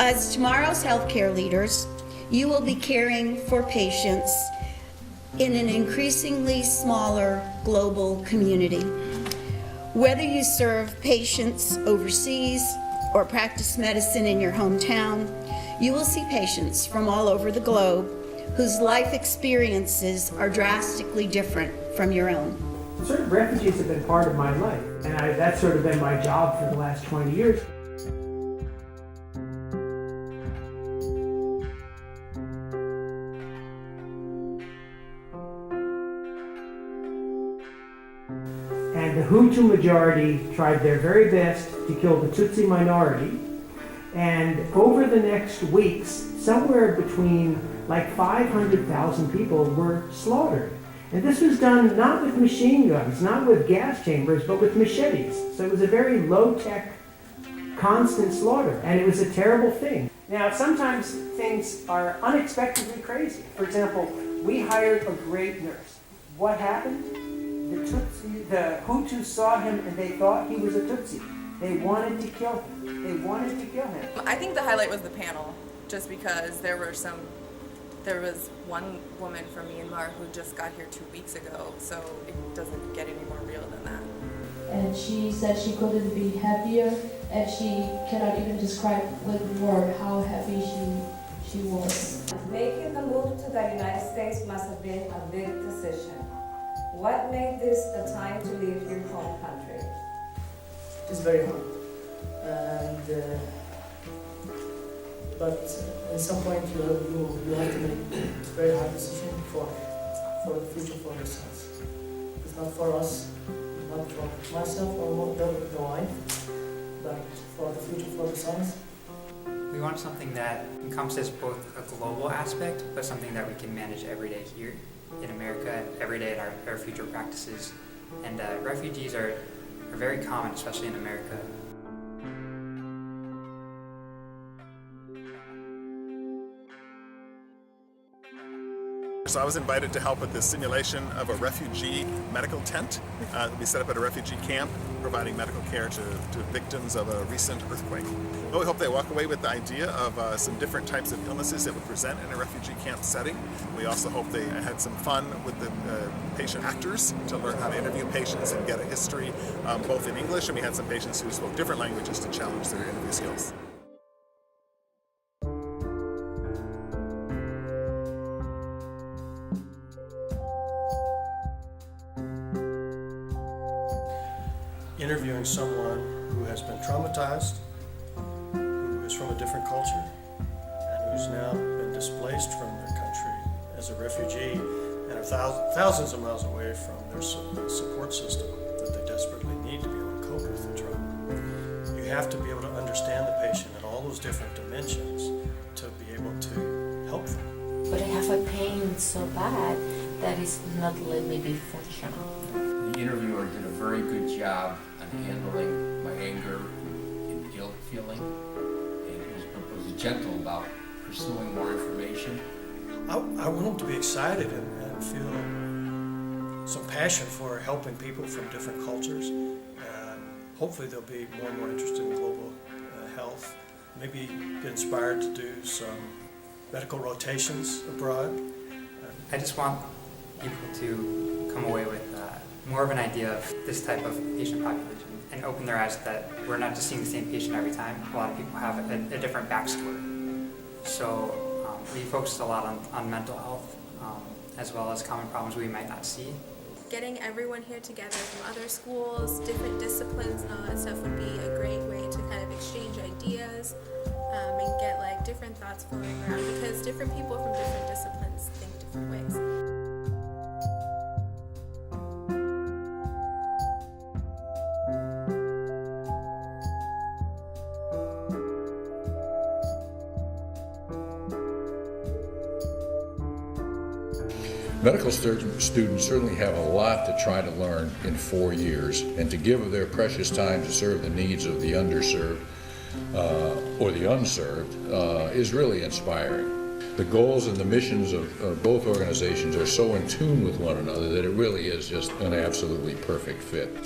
As tomorrow's healthcare leaders, you will be caring for patients in an increasingly smaller global community. Whether you serve patients overseas or practice medicine in your hometown, you will see patients from all over the globe whose life experiences are drastically different from your own. Sort of refugees have been part of my life, and that's sort of been my job for the last 20 years. And the Hutu majority tried their very best to kill the Tutsi minority. And over the next weeks, somewhere between like 500,000 people were slaughtered. And this was done not with machine guns, not with gas chambers, but with machetes. So it was a very low-tech, constant slaughter, and it was a terrible thing. Now, sometimes things are unexpectedly crazy. For example, we hired a great nurse. What happened? The Hutus saw him and they thought he was a Tutsi. They wanted to kill him. They wanted to kill him. I think the highlight was the panel, just because there was one woman from Myanmar who just got here 2 weeks ago, so it doesn't get any more real than that. And she said she couldn't be happier, and she cannot even describe with word how happy she was. Making the move to the United States must have been a big decision. What made this the time to leave your home country? It's very hard, and but at some point you have to make a very hard decision for the future for your sons. It's not for us, not for myself or the wife, but for the future for the sons. We want something that encompasses both a global aspect, but something that we can manage every day here in America and every day in our future practices. And refugees are very common, especially in America. So I was invited to help with the simulation of a refugee medical tent that we set up at a refugee camp, providing medical care to victims of a recent earthquake. Well, we hope they walk away with the idea of some different types of illnesses that would present in a refugee camp setting. We also hope they had some fun with the patient actors to learn how to interview patients and get a history both in English, and we had some patients who spoke different languages to challenge their interview skills. Interviewing someone who has been traumatized, who is from a different culture, and who's now been displaced from their country as a refugee and are thousands of miles away from their support system that they desperately need to be able to cope with the trauma. You have to be able to understand the patient in all those different dimensions to be able to help them. But I have a pain so bad that is not let me be functional. The interviewer did a very good job on handling my anger and guilt feeling, and was gentle about pursuing more information. I want them to be excited and feel some passion for helping people from different cultures, and hopefully they'll be more and more interested in global health, maybe get inspired to do some medical rotations abroad. I just want people to come away with more of an idea of this type of patient population and open their eyes that we're not just seeing the same patient every time. A lot of people have a different backstory. So we focused a lot on mental health as well as common problems we might not see. Getting everyone here together from other schools, different disciplines and all that stuff would be a great way to kind of exchange ideas and get like different thoughts flowing around, because different people from different disciplines think different ways. Medical students certainly have a lot to try to learn in 4 years, and to give of their precious time to serve the needs of the underserved or the unserved is really inspiring. The goals and the missions of both organizations are so in tune with one another that it really is just an absolutely perfect fit.